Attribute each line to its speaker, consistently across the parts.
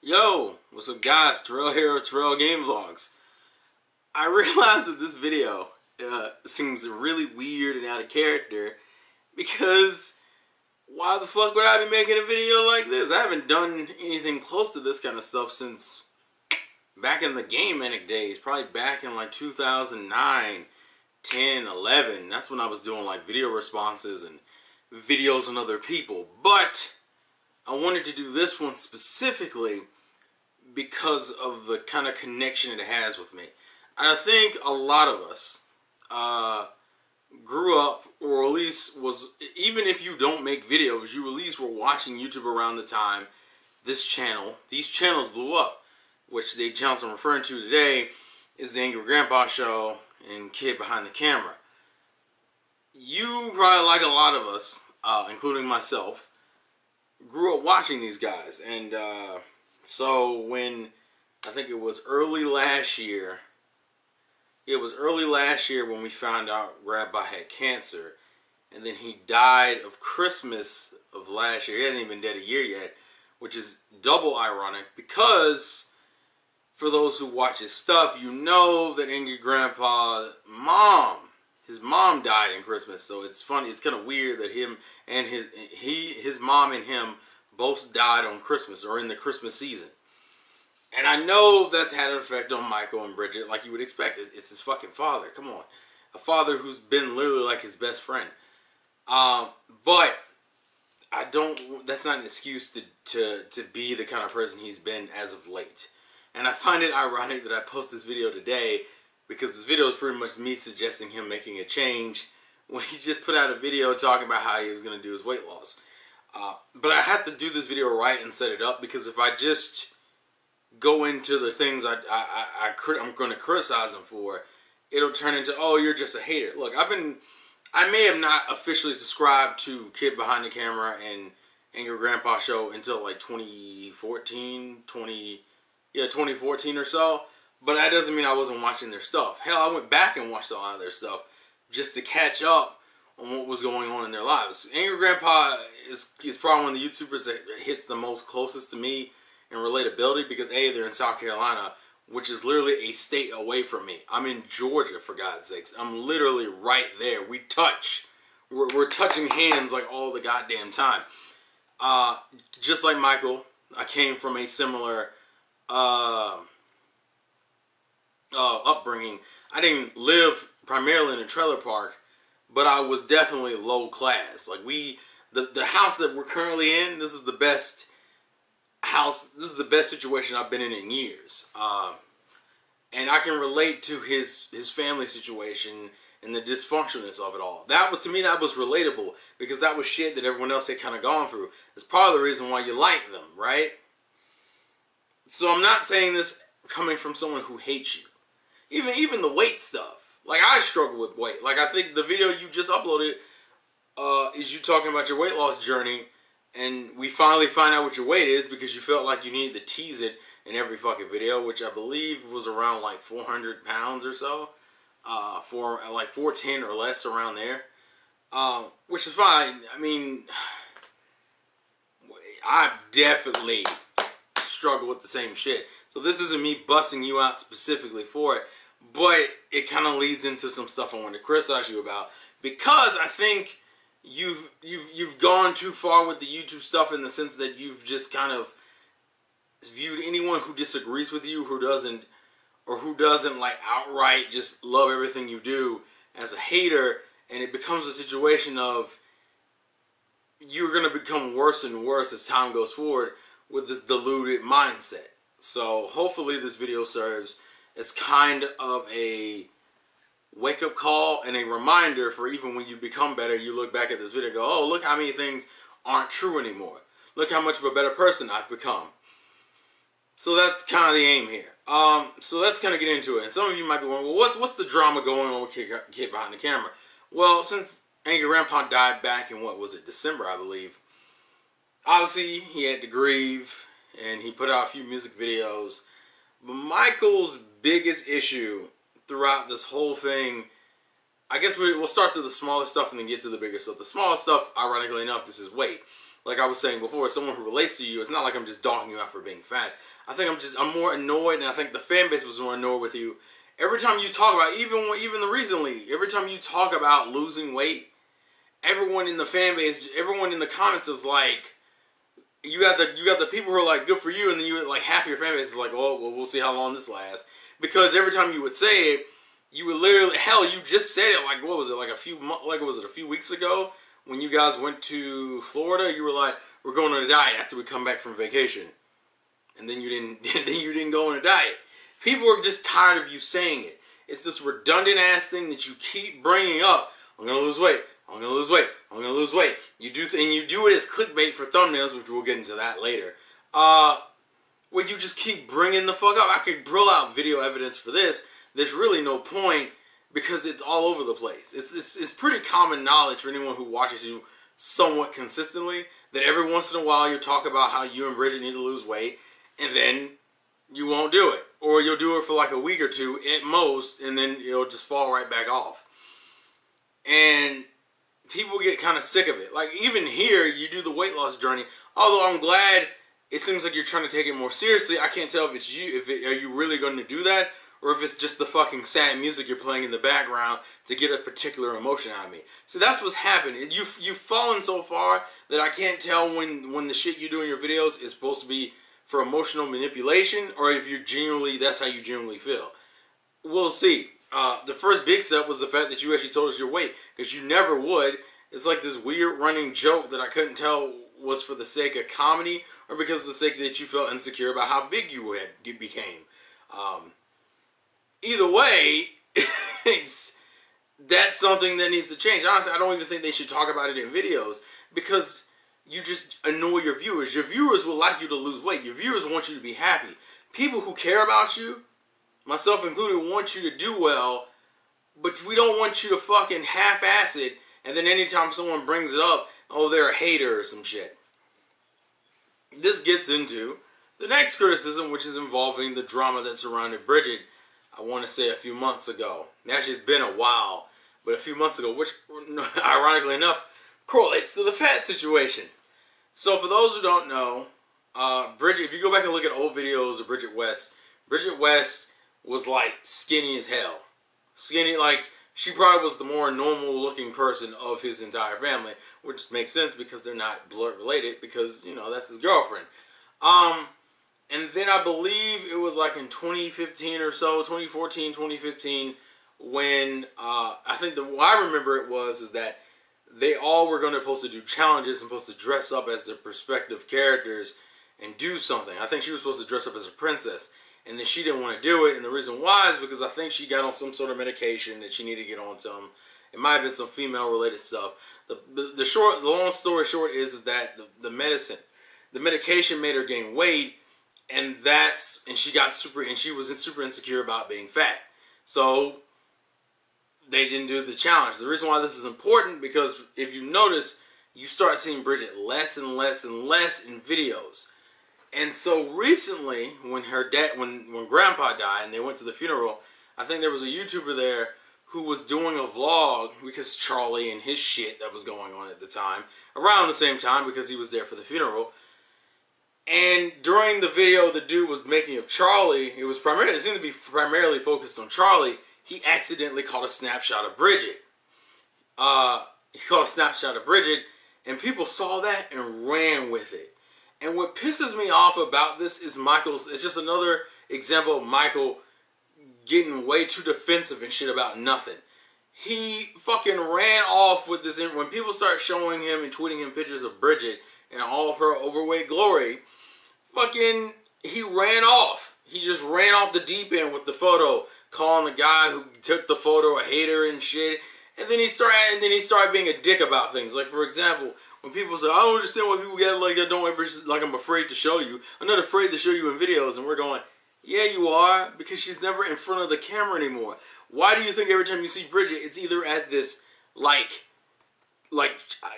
Speaker 1: Yo, what's up guys, Terrell here, Terrell Game Vlogs. I realized that this video seems really weird and out of character because why the fuck would I be making a video like this? I haven't done anything close to this kind of stuff since back in the Game Manic days, probably back in like 2009, 10, 11. That's when I was doing like video responses and videos on other people. But I wanted to do this one specifically because of the kind of connection it has with me. I think a lot of us grew up, or at least even if you don't make videos, you at least were watching YouTube around the time these channels blew up, which the channels I'm referring to today is the Angry Grandpa Show and Kid Behind the Camera. You probably, like a lot of us, including myself, grew up watching these guys, and so when I think it was early last year when we found out Grandpa had cancer, and then he died of Christmas of last year. He hasn't even been dead a year yet, which is double ironic because for those who watch his stuff, you know that Angry Grandpa's his mom died in Christmas, so it's funny. It's kind of weird that him and his mom and him both died on Christmas or in the Christmas season. And I know that's had an effect on Michael and Bridget, like you would expect. It's his fucking father. Come on, a father who's been literally like his best friend. But I don't. That's not an excuse to be the kind of person he's been as of late. And I find it ironic that I post this video today, because this video is pretty much me suggesting him making a change when he just put out a video talking about how he was going to do his weight loss. But I have to do this video right and set it up, because if I just go into the things I'm going to criticize him for, it'll turn into, oh, you're just a hater. Look, I may have not officially subscribed to Kid Behind the Camera and Angry Grandpa Show until like 2014 or so. But that doesn't mean I wasn't watching their stuff. Hell, I went back and watched a lot of their stuff just to catch up on what was going on in their lives. Angry Grandpa is probably one of the YouTubers that hits the most closest to me in relatability, because A, they're in South Carolina, which is literally a state away from me. I'm in Georgia, for God's sakes. I'm literally right there. We're touching hands like all the goddamn time. Just like Michael, I came from a similar upbringing. I didn't live primarily in a trailer park, but I was definitely low class. Like the house that we're currently in, this is the best house. This is the best situation I've been in years. And I can relate to his family situation and the dysfunctionalness of it all. To me, that was relatable, because that was shit that everyone else had kind of gone through. It's part of the reason why you like them, right? So I'm not saying this coming from someone who hates you. Even the weight stuff. Like, I struggle with weight. Like, I think the video you just uploaded is you talking about your weight loss journey, and we finally find out what your weight is because you felt like you needed to tease it in every fucking video, which I believe was around like 400 pounds or so. For like 410 or less, around there. Which is fine. I mean, I definitely struggle with the same shit. So this isn't me busting you out specifically for it, but it kind of leads into some stuff I want to criticize you about, because I think you've gone too far with the YouTube stuff, in the sense that you've just kind of viewed anyone who disagrees with you, who doesn't like outright just love everything you do, as a hater, and it becomes a situation of you're going to become worse and worse as time goes forward with this diluted mindset. So hopefully this video serves as kind of a wake-up call and a reminder for, even when you become better, you look back at this video and go, oh, look how many things aren't true anymore. Look how much of a better person I've become. So that's kind of the aim here. So let's kind of get into it. And some of you might be wondering, well, what's the drama going on with Kid Behind the Camera? Well, since Angry Grandpa died back in, what was it, December, I believe, obviously he had to grieve, and he put out a few music videos. But Michael's biggest issue throughout this whole thing, I guess we'll start to the smaller stuff and then get to the bigger stuff. The smaller stuff, ironically enough, is his weight. like I was saying before, someone who relates to you, it's not like I'm just dogging you out for being fat. I think I'm more annoyed, and I think the fan base was more annoyed with you. Every time you talk about, even recently, every time you talk about losing weight, everyone in the fan base, everyone in the comments is like, you got the people who are like, good for you, and then you like half of your fan base is like, oh well, we'll see how long this lasts. Because every time you would say it, you would literally, hell, you just said it like, what was it, like a few weeks ago when you guys went to Florida? You were like, we're going on a diet after we come back from vacation, and then you didn't, then you didn't go on a diet. People are just tired of you saying it. It's this redundant ass thing that you keep bringing up. I'm gonna lose weight. I'm gonna lose weight. I'm gonna lose weight. You do and you do it as clickbait for thumbnails, which we'll get into that later. Where you just keep bringing the fuck up. I could grill out video evidence for this. There's really no point because it's all over the place. It's pretty common knowledge for anyone who watches you somewhat consistently that every once in a while you talk about how you and Bridget need to lose weight, and then you won't do it. Or you'll do it for like a week or two at most, and then it'll just fall right back off. And people get kind of sick of it. Like, even here, you do the weight loss journey. Although I'm glad it seems like you're trying to take it more seriously. I can't tell if it's you. Are you really going to do that? Or if it's just the fucking sad music you're playing in the background to get a particular emotion out of me. So that's what's happened. You've fallen so far that I can't tell when the shit you do in your videos is supposed to be for emotional manipulation, or if you're genuinely, that's how you genuinely feel. We'll see. The first big step was the fact that you actually told us your weight, because you never would. It's like this weird running joke that I couldn't tell was for the sake of comedy or because of the sake that you felt insecure about how big you became. Either way, that's something that needs to change. Honestly, I don't even think they should talk about it in videos, because you just annoy your viewers. Your viewers would like you to lose weight. Your viewers want you to be happy. People who care about you, myself included, want you to do well, but we don't want you to fucking half-ass it, and then anytime someone brings it up, oh, they're a hater or some shit. This gets into the next criticism, which is involving the drama that surrounded Bridget, I want to say a few months ago. Actually, it's been a while, but a few months ago, which, ironically enough, correlates to the fat situation. So for those who don't know, Bridget, if you go back and look at old videos of Bridget West was like skinny as hell. Skinny, like, she probably was the more normal looking person of his entire family, which makes sense because they're not blood related, because, you know, that's his girlfriend. And then I believe it was like in 2015 or so, 2014, 2015, when, I think what I remember it was, is that they all were supposed to do challenges and supposed to dress up as their respective characters and do something. I think she was supposed to dress up as a princess, and then she didn't want to do it, and the reason why is because I think she got on some sort of medication that she needed to get on some. It might have been some female-related stuff. The long story short is that the medication made her gain weight, and she was super insecure about being fat. So they didn't do the challenge. The reason why this is important, because if you notice, you start seeing Bridget less and less and less in videos. And so recently, when Grandpa died and they went to the funeral, I think there was a YouTuber there who was doing a vlog, because Charlie and his shit that was going on at the time, around the same time, because he was there for the funeral. And during the video the dude was making of Charlie, it seemed to be primarily focused on Charlie. He accidentally caught a snapshot of Bridget. And people saw that and ran with it. And what pisses me off about this is it's just another example of Michael getting way too defensive and shit about nothing. He fucking ran off with this. When people start showing him and tweeting him pictures of Bridget and all of her overweight glory, fucking, he ran off. He just ran off the deep end with the photo, calling the guy who took the photo a hater and shit. And then he started being a dick about things. Like, for example, when people say, I don't understand why people get like, I'm afraid to show you. I'm not afraid to show you in videos. And we're going, yeah, you are, because she's never in front of the camera anymore. Why do you think every time you see Bridget, it's either at this, like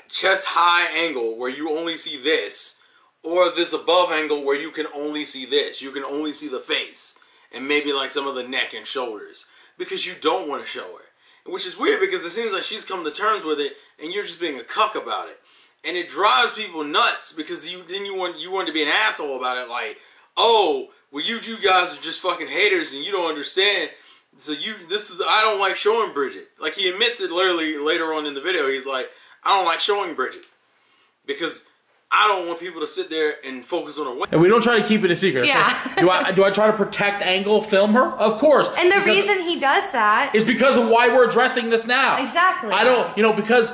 Speaker 1: chest high angle where you only see this, or this above angle where you can only see this. You can only see the face and maybe like some of the neck and shoulders, because you don't want to show her. Which is weird, because it seems like she's come to terms with it and you're just being a cuck about it. And it drives people nuts because you want to be an asshole about it, like, oh, well, you guys are just fucking haters and you don't understand. So I don't like showing Bridget. Like, he admits it literally later on in the video. He's like, I don't like showing Bridget because I don't want people to sit there and focus on her weight.
Speaker 2: And we don't try to keep it a secret.
Speaker 3: Yeah.
Speaker 2: Do I try to protect angle, film her? Of course.
Speaker 3: And the reason he does that
Speaker 2: is because of why we're addressing this now.
Speaker 3: Exactly.
Speaker 2: I don't, because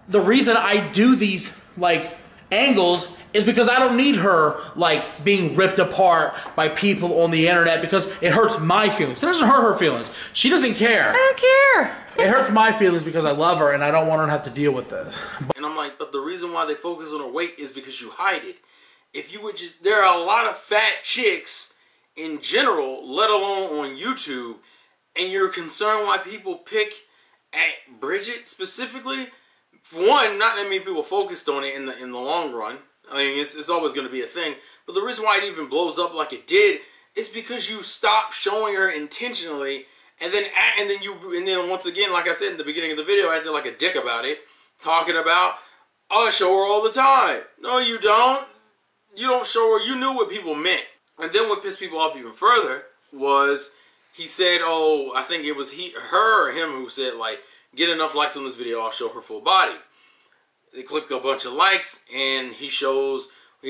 Speaker 2: the reason I do these, like, angles is because I don't need her, like, being ripped apart by people on the internet because it hurts my feelings. It doesn't hurt her feelings. She doesn't care.
Speaker 3: I don't care.
Speaker 2: It hurts my feelings because I love her and I don't want her to have to deal with this.
Speaker 1: And I'm like, but the reason why they focus on her weight is because you hide it. If you would just, there are a lot of fat chicks in general, let alone on YouTube, and you're concerned why people pick at Bridget specifically. For one, not that many people focused on it in the long run. I mean, it's always going to be a thing. But the reason why it even blows up like it did is because you stopped showing her intentionally, and then once again, like I said in the beginning of the video, I acted like a dick about it, talking about, oh, I show her all the time. No, you don't. You don't show her. You knew what people meant. And then what pissed people off even further was he said, oh, I think it was her or him who said, like, get enough likes on this video, I'll show her full body. They clicked a bunch of likes, and he go,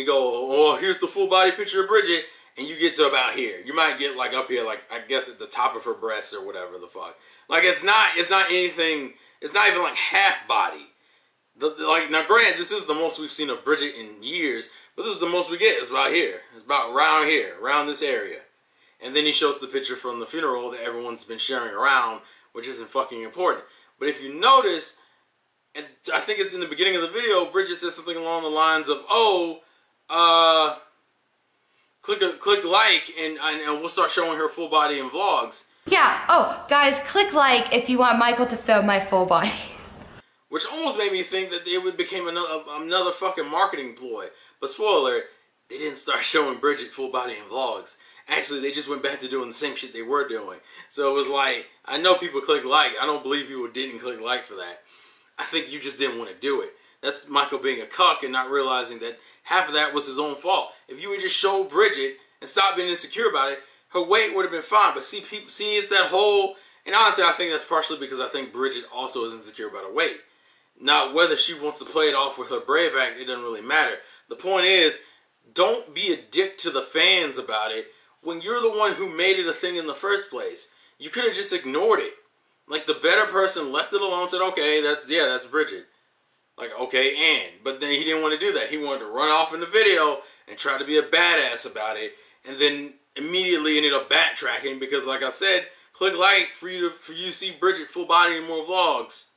Speaker 1: oh, here's the full body picture of Bridget, and you get to about here. You might get, like, up here, like, I guess at the top of her breasts or whatever the fuck. Like, it's not anything, it's not even, like, half body. Like, now, granted, this is the most we've seen of Bridget in years, but this is the most we get. It's about here. It's about around here, around this area. And then he shows the picture from the funeral that everyone's been sharing around, which isn't fucking important. But if you notice, and I think it's in the beginning of the video, Bridget says something along the lines of, oh, click like, and we'll start showing her full body in vlogs.
Speaker 3: Yeah, oh, guys, click like if you want Michael to film my full body.
Speaker 1: Which almost made me think that it became another fucking marketing ploy. But spoiler alert, they didn't start showing Bridget full body in vlogs. Actually, they just went back to doing the same shit they were doing. So it was like, I know people click like. I don't believe people didn't click like for that. I think you just didn't want to do it. That's Michael being a cuck and not realizing that half of that was his own fault. If you would just show Bridget and stop being insecure about it, her weight would have been fine. But see, it's that whole, and honestly, I think that's partially because I think Bridget also is insecure about her weight. Now, whether she wants to play it off with her brave act, it doesn't really matter. The point is, don't be a dick to the fans about it when you're the one who made it a thing in the first place. You could have just ignored it. Like, the better person left it alone, said, okay, that's Bridget. Like, okay, but then he didn't want to do that. He wanted to run off in the video and try to be a badass about it, and then immediately ended up backtracking because, like I said, click like for you to see Bridget full body in more vlogs.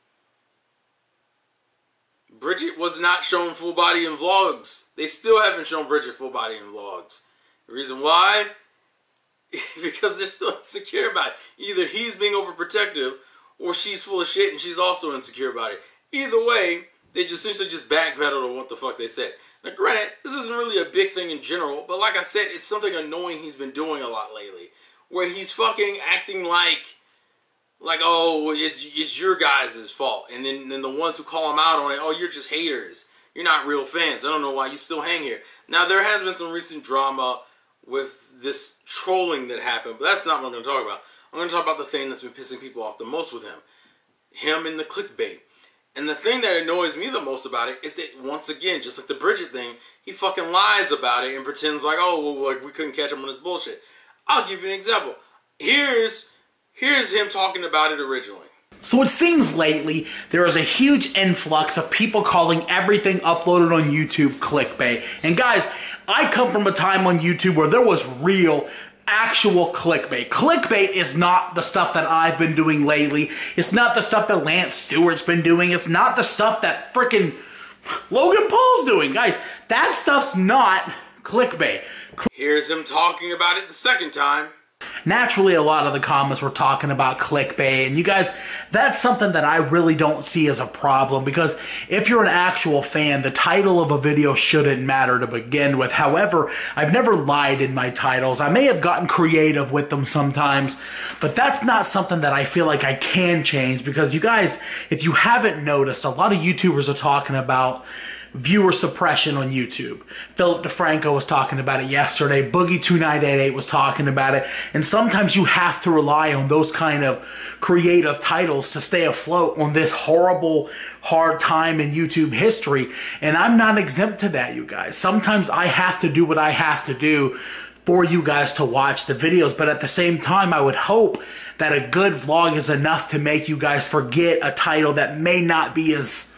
Speaker 1: Bridget was not shown full body in vlogs. They still haven't shown Bridget full body in vlogs. The reason why? Because they're still insecure about it. Either he's being overprotective or she's full of shit and she's also insecure about it. Either way, they just essentially just backpedaled on what the fuck they said. Now granted, this isn't really a big thing in general, but like I said, it's something annoying he's been doing a lot lately. Where he's fucking acting like oh, it's your guys' fault. And then the ones who call him out on it, oh, you're just haters. You're not real fans. I don't know why you still hang here. Now, there has been some recent drama with this trolling that happened, but that's not what I'm going to talk about. I'm going to talk about the thing that's been pissing people off the most with him. Him and the clickbait. And the thing that annoys me the most about it is that, once again, just like the Bridget thing, he fucking lies about it and pretends like, oh, well, like, we couldn't catch him on this bullshit. I'll give you an example. Here's him talking about it originally.
Speaker 2: So it seems lately there is a huge influx of people calling everything uploaded on YouTube clickbait. And guys, I come from a time on YouTube where there was real, actual clickbait. Clickbait is not the stuff that I've been doing lately. It's not the stuff that Lance Stewart's been doing. It's not the stuff that frickin' Logan Paul's doing. Guys, that stuff's not clickbait.
Speaker 1: Here's him talking about it the second time.
Speaker 2: Naturally, a lot of the comments were talking about clickbait, and you guys, that's something that I really don't see as a problem, because if you're an actual fan, the title of a video shouldn't matter to begin with. However, I've never lied in my titles. I may have gotten creative with them sometimes, but that's not something that I feel like I can change, because you guys, if you haven't noticed, a lot of YouTubers are talking about viewer suppression on YouTube. Philip DeFranco was talking about it yesterday. Boogie2988 was talking about it. And sometimes you have to rely on those kind of creative titles to stay afloat on this horrible, hard time in YouTube history. And I'm not exempt to that, you guys. Sometimes I have to do what I have to do for you guys to watch the videos. But at the same time, I would hope that a good vlog is enough to make you guys forget a title that may not be as...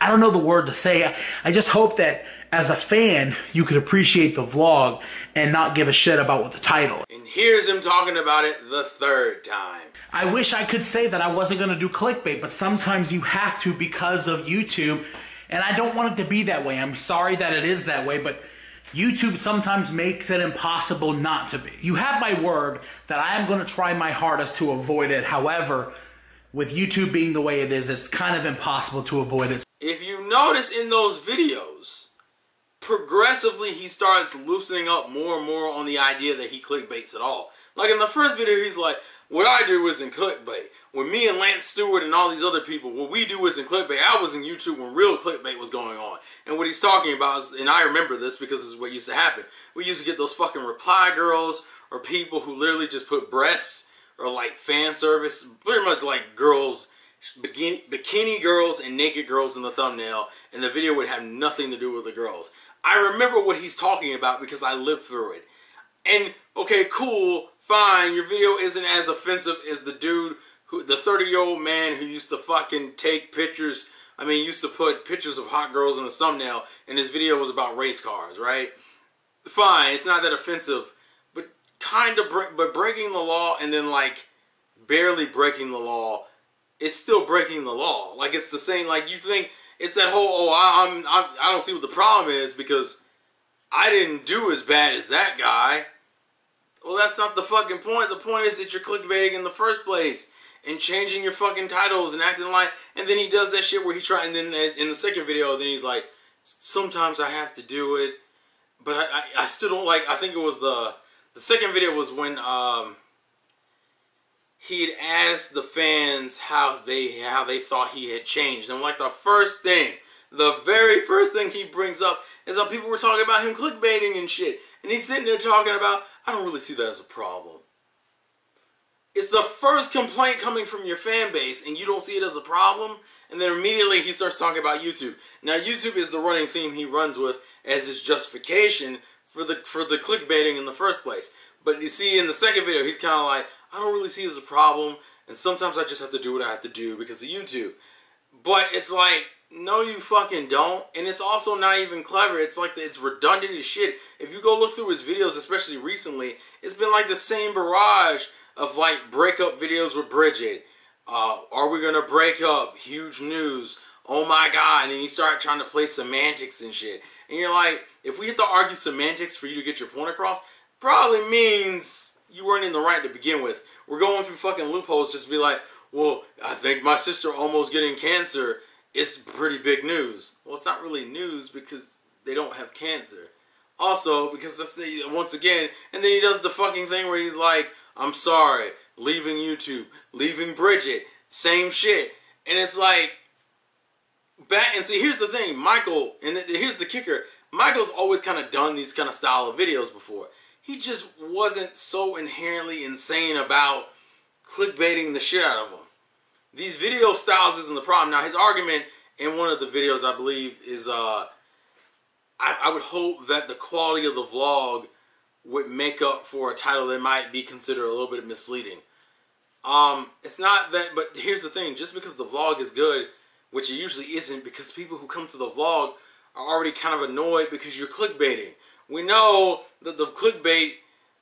Speaker 2: I don't know the word to say. I just hope that as a fan, you could appreciate the vlog and not give a shit about what the title.
Speaker 1: And here's him talking about it the third time.
Speaker 2: I wish I could say that I wasn't going to do clickbait, but sometimes you have to because of YouTube, and I don't want it to be that way. I'm sorry that it is that way, but YouTube sometimes makes it impossible not to be. You have my word that I am going to try my hardest to avoid it. However, with YouTube being the way it is, it's kind of impossible to avoid it.
Speaker 1: If you notice in those videos, progressively he starts loosening up more and more on the idea that he clickbaits at all. Like in the first video, he's like, what I do isn't clickbait. When me and Lance Stewart and all these other people, what we do isn't clickbait. I was in YouTube when real clickbait was going on. And what he's talking about is, and I remember this because this is what used to happen. We used to get those fucking reply girls or people who literally just put breasts or like fan service, pretty much like girls, bikini girls and naked girls in the thumbnail, and the video would have nothing to do with the girls. I remember what he's talking about because I lived through it. And okay, cool, fine, your video isn't as offensive as the dude, the 30-year-old man who used to fucking take pictures, used to put pictures of hot girls in the thumbnail, and his video was about race cars, right? Fine, it's not that offensive, but but breaking the law and then like barely breaking the law, it's still breaking the law. Like it's the same. Like you think it's that whole I don't see what the problem is because I didn't do as bad as that guy. Well, that's not the fucking point. The point is that you're clickbaiting in the first place and changing your fucking titles and acting like. And then he does that shit where he tries. And then in the second video, then he's like, sometimes I have to do it, but I still don't like. I think it was the second video was when he had asked the fans how they thought he had changed. And like the very first thing he brings up is how people were talking about him clickbaiting and shit. And he's sitting there talking about, I don't really see that as a problem. It's the first complaint coming from your fan base and you don't see it as a problem. And then immediately he starts talking about YouTube. Now YouTube is the running theme he runs with as his justification for the clickbaiting in the first place. But you see in the second video, he's kind of like, I don't really see it as a problem, and sometimes I just have to do what I have to do because of YouTube. But it's like, no you fucking don't, and it's also not even clever. It's like, it's redundant as shit. If you go look through his videos, especially recently, it's been like the same barrage of like breakup videos with Bridget. Are we gonna break up? Huge news. Oh my god. And then you start trying to play semantics and shit. And you're like, if we have to argue semantics for you to get your point across, probably means you weren't in the right to begin with. We're going through fucking loopholes just to be like, well, I think my sister almost getting cancer. It's pretty big news. Well, it's not really news because they don't have cancer. Also, because that's once again, and then he does the fucking thing where he's like, I'm sorry, leaving YouTube, leaving Bridget, same shit. And it's like, and see, here's the thing, Michael, and here's the kicker, Michael's always kind of done these kind of style of videos before. He just wasn't so inherently insane about clickbaiting the shit out of them. These video styles isn't the problem. Now, his argument in one of the videos, I believe, is I would hope that the quality of the vlog would make up for a title that might be considered a little bit misleading. It's not that, but here's the thing. Just because the vlog is good, which it usually isn't, because people who come to the vlog are already kind of annoyed because you're clickbaiting. We know that the clickbait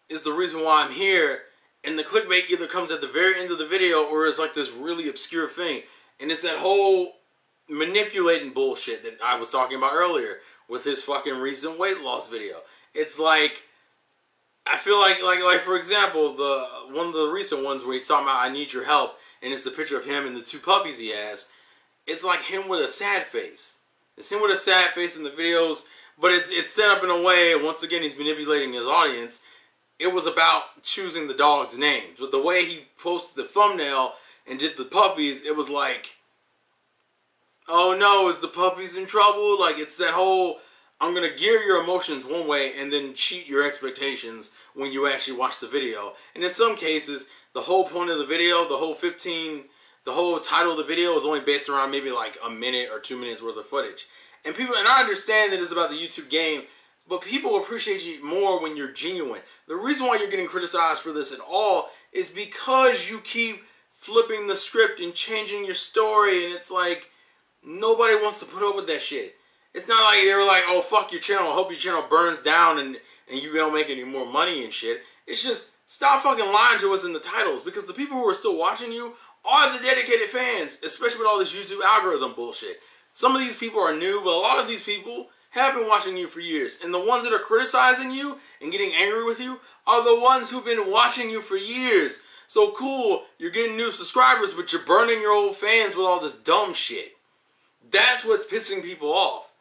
Speaker 1: is the reason why I'm here, and the clickbait either comes at the very end of the video or is like this really obscure thing. And it's that whole manipulating bullshit that I was talking about earlier with his fucking recent weight loss video. It's like, I feel like for example, one of the recent ones where he's talking about I need your help, and it's the picture of him and the 2 puppies he has. It's like him with a sad face. It's him with a sad face in the videos. But it's set up in a way, once again, he's manipulating his audience. It was about choosing the dog's names. But the way he posted the thumbnail and did the puppies, it was like, oh no, is the puppies in trouble? Like, it's that whole, I'm going to gear your emotions one way and then cheat your expectations when you actually watch the video. And in some cases, the whole point of the video, the whole title of the video is only based around maybe like a minute or 2 minutes worth of footage. And I understand that it's about the YouTube game, but people appreciate you more when you're genuine. The reason why you're getting criticized for this at all is because you keep flipping the script and changing your story, and it's like, nobody wants to put up with that shit. It's not like they were like, oh, fuck your channel, I hope your channel burns down and you don't make any more money and shit. It's just, stop fucking lying to us in the titles, because the people who are still watching you are the dedicated fans, especially with all this YouTube algorithm bullshit. Some of these people are new, but a lot of these people have been watching you for years. And the ones that are criticizing you and getting angry with you are the ones who've been watching you for years. So cool, you're getting new subscribers, but you're burning your old fans with all this dumb shit. That's what's pissing people off.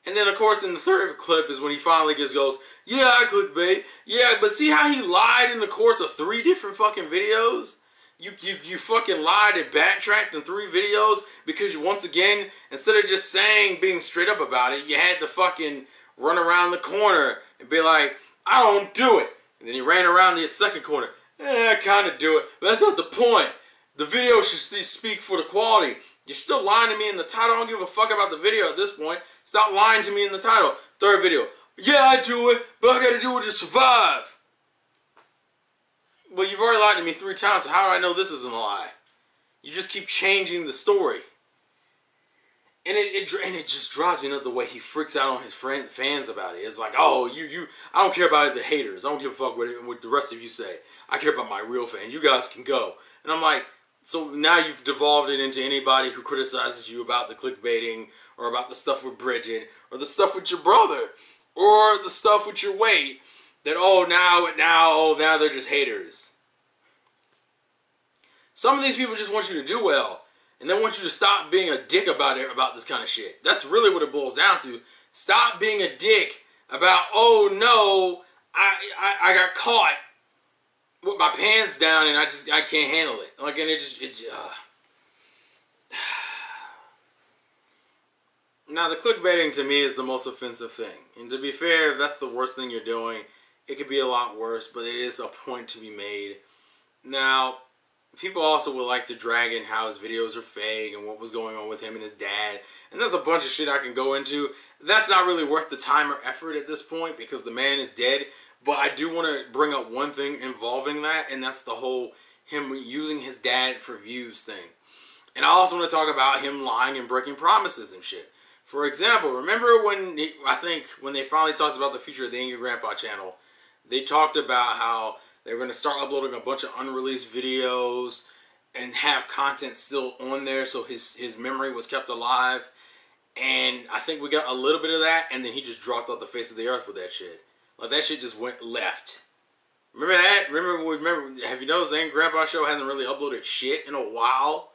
Speaker 1: And then, of course, in the third clip is when he finally just goes, yeah, I clickbait. Yeah, but see how he lied in the course of 3 different fucking videos? You fucking lied and backtracked in 3 videos because you, once again, instead of just being straight up about it, you had to fucking run around the corner and be like, I don't do it. And then you ran around the second corner. I kind of do it, but that's not the point. The video should speak for the quality. You're still lying to me in the title. I don't give a fuck about the video at this point. Stop lying to me in the title. Third video. Yeah, I do it, but I gotta do it to survive. Well, you've already lied to me 3 times, so how do I know this isn't a lie? You just keep changing the story. And it just drives me nuts the way he freaks out on his fans about it. It's like, oh, I don't care about the haters. I don't give a fuck what the rest of you say. I care about my real fans. You guys can go. And I'm like, so now you've devolved it into anybody who criticizes you about the clickbaiting, or about the stuff with Bridget, or the stuff with your brother, or the stuff with your weight, that, now they're just haters. Some of these people just want you to do well, and they want you to stop being a dick about this kind of shit. That's really what it boils down to. Stop being a dick about, oh no, I got caught with my pants down and I can't handle it. Like, and Now, the clickbaiting to me is the most offensive thing. And to be fair, if that's the worst thing you're doing, it could be a lot worse, but it is a point to be made. Now, people also would like to drag in how his videos are fake and what was going on with him and his dad. And there's a bunch of shit I can go into. That's not really worth the time or effort at this point because the man is dead. But I do want to bring up one thing involving that, and that's the whole him using his dad for views thing. And I also want to talk about him lying and breaking promises and shit. For example, remember when when they finally talked about the future of the Angry Grandpa channel, they talked about how they were going to start uploading a bunch of unreleased videos and have content still on there so his memory was kept alive. And I think we got a little bit of that, and then he just dropped off the face of the earth with that shit. Like, that shit just went left. Remember that? Remember, have you noticed the Angry Grandpa show hasn't really uploaded shit in a while?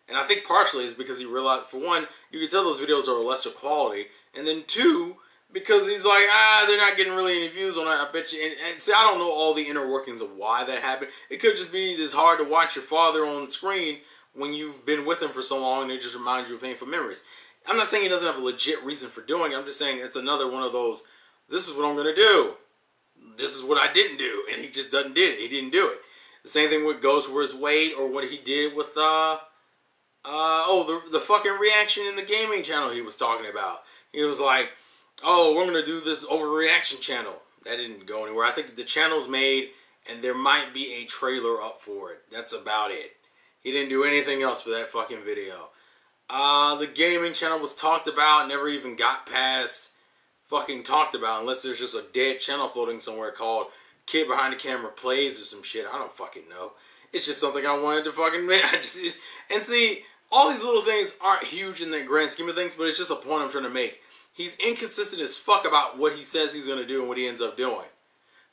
Speaker 1: And I think partially is because he realized, for one, you can tell those videos are lesser quality. And then 2, because he's like, they're not getting really any views on it, I bet you. And see, I don't know all the inner workings of why that happened. It could just be it's hard to watch your father on the screen when you've been with him for so long and it just reminds you of painful memories. I'm not saying he doesn't have a legit reason for doing it. I'm just saying it's another one of those, this is what I'm going to do. This is what I didn't do. And he just didn't do it. He didn't do it. The same thing with goes for his weight, or what he did with, the fucking reaction in the gaming channel he was talking about. He was like, oh, we're going to do this overreaction channel. That didn't go anywhere. I think the channel's made, and there might be a trailer up for it. That's about it. He didn't do anything else for that fucking video. The gaming channel was talked about, never even got past fucking talked about, unless there's just a dead channel floating somewhere called Kid Behind the Camera Plays or some shit. I don't fucking know. It's just something I wanted to fucking make. And see, all these little things aren't huge in the grand scheme of things, but it's just a point I'm trying to make. He's inconsistent as fuck about what he says he's going to do and what he ends up doing.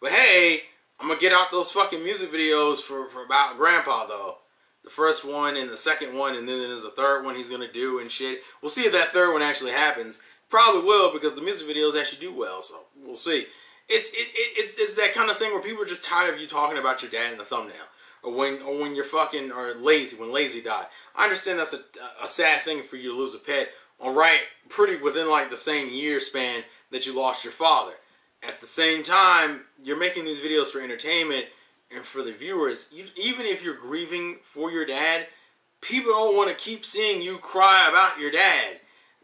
Speaker 1: But hey, I'm going to get out those fucking music videos for about Grandpa, though. The first one and the second one, and then there's a third one he's going to do and shit. We'll see if that third one actually happens. Probably will, because the music videos actually do well, so we'll see. It's that kind of thing where people are just tired of you talking about your dad in the thumbnail. or when you're fucking or lazy, when Lazy died. I understand that's a sad thing for you to lose a pet. All right, pretty within like the same year span that you lost your father. At the same time, you're making these videos for entertainment and for the viewers. Even if you're grieving for your dad, people don't want to keep seeing you cry about your dad.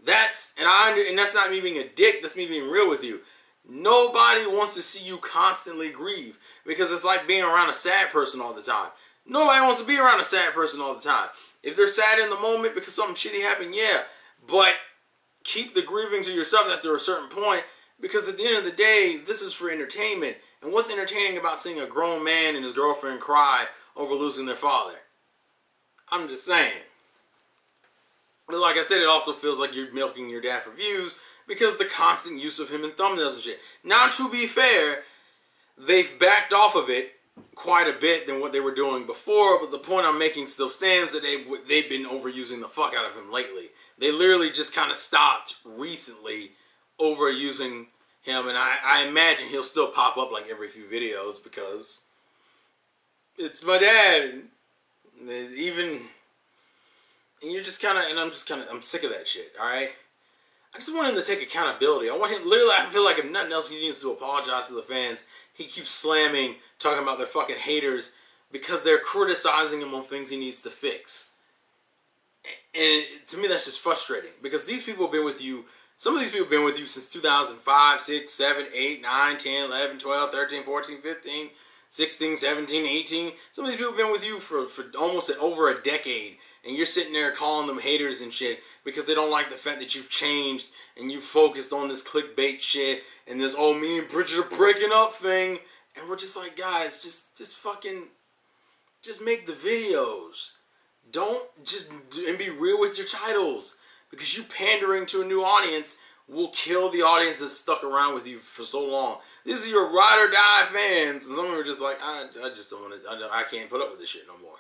Speaker 1: That's not me being a dick. That's me being real with you. Nobody wants to see you constantly grieve because it's like being around a sad person all the time. Nobody wants to be around a sad person all the time. If they're sad in the moment because something shitty happened, yeah. But keep the grieving to yourself after a certain point, because at the end of the day, this is for entertainment. And what's entertaining about seeing a grown man and his girlfriend cry over losing their father? I'm just saying. But like I said, it also feels like you're milking your dad for views because the constant use of him in thumbnails and shit. Now, to be fair, they've backed off of it quite a bit than what they were doing before, but the point I'm making still stands that they've been overusing the fuck out of him lately. They literally just kind of stopped recently overusing him, and I imagine he'll still pop up like every few videos because it's my dad. And you're just kind of, and I'm sick of that shit, alright? I just want him to take accountability. I want him, literally, I feel like if nothing else, he needs to apologize to the fans. He keeps slamming, talking about their fucking haters because they're criticizing him on things he needs to fix. And to me, that's just frustrating because these people have been with you, some of these people have been with you since 2005, 6, 7, 8, 9, 10, 11, 12, 13, 14, 15, 16, 17, 18. Some of these people have been with you for almost over a decade. And you're sitting there calling them haters and shit because they don't like the fact that you've changed and you focused on this clickbait shit and this, oh, me and Bridget are breaking up thing. And we're just like, guys, just make the videos. Don't and be real with your titles. Because you pandering to a new audience will kill the audience that's stuck around with you for so long. These are your ride or die fans. And some of them are just like, I just don't want to, I can't put up with this shit no more.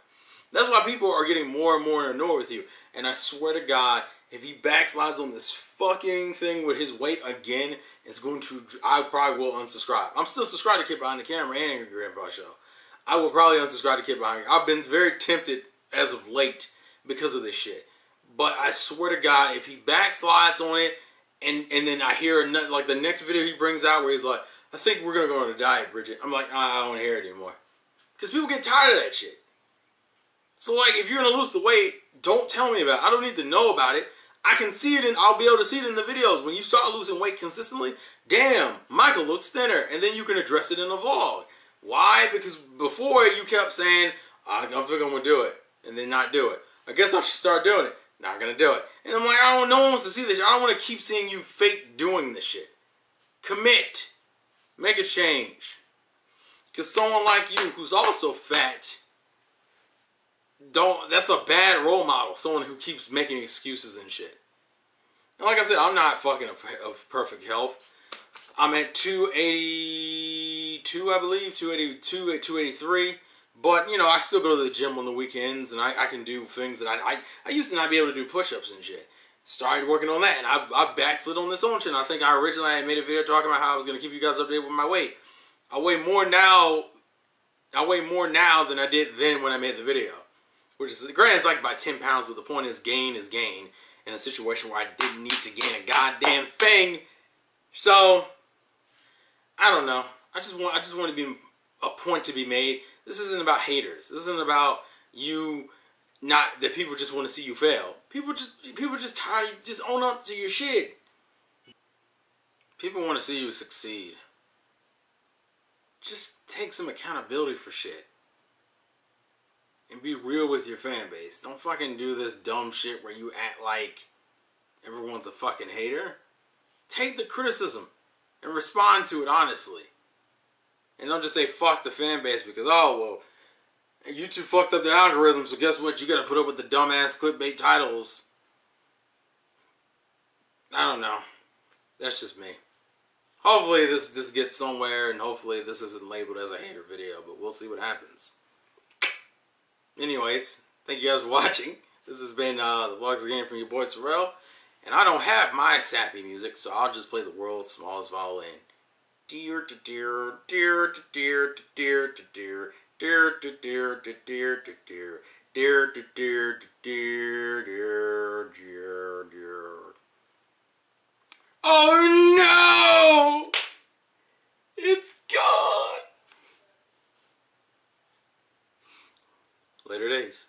Speaker 1: That's why people are getting more and more annoyed with you. And I swear to God, if he backslides on this fucking thing with his weight again, it's going to, I probably will unsubscribe. I'm still subscribed to Kid Behind the Camera and Angry Grandpa Show. I will probably unsubscribe to Kid Behind the Camera. I've been very tempted as of late because of this shit. But I swear to God, if he backslides on it, and then I hear like the next video he brings out where he's like, I think we're going to go on a diet, Bridget. I'm like, I don't want to hear it anymore. Because people get tired of that shit. So, like, if you're going to lose the weight, don't tell me about it. I don't need to know about it. I can see it, and I'll be able to see it in the videos. When you start losing weight consistently, damn, Michael looks thinner. And then you can address it in a vlog. Why? Because before you kept saying, I think I'm going to do it, and then not do it. I guess I should start doing it. Not going to do it. And I'm like, no one wants to see this. I don't want to keep seeing you fake doing this shit. Commit. Make a change. Because someone like you, who's also fat, that's a bad role model. Someone who keeps making excuses and shit. And like I said, I'm not fucking of perfect health. I'm at 282, I believe. 282 at 283. But, you know, I still go to the gym on the weekends. And I can do things that I used to not be able to do push-ups and shit. Started working on that. And I backslid on this own shit. And I think I originally made a video talking about how I was going to keep you guys updated with my weight. I weigh more now than I did then when I made the video. Which is, granted, it's like by 10 pounds, but the point is gain in a situation where I didn't need to gain a goddamn thing. So, I don't know. I just want to be a point to be made. This isn't about haters. This isn't about you not, that people just want to see you fail. People just tired, just own up to your shit. People want to see you succeed. Just take some accountability for shit. And be real with your fan base. Don't fucking do this dumb shit where you act like everyone's a fucking hater. Take the criticism and respond to it honestly. And don't just say fuck the fan base because, oh, well, YouTube fucked up the algorithm, so guess what? You gotta put up with the dumbass clickbait titles. I don't know. That's just me. Hopefully this gets somewhere, and hopefully this isn't labeled as a hater video, but we'll see what happens. Anyways, thank you guys for watching. This has been the Vlogs Again from your boy Terrell. And I don't have my sappy music, so I'll just play the world's smallest violin. Dear, dear, dear, dear, dear, dear, Dear, dear, dear, dear, dear, dear, dear, dear, dear, dear, dear, dear, dear. Oh no! It's gone. Later days.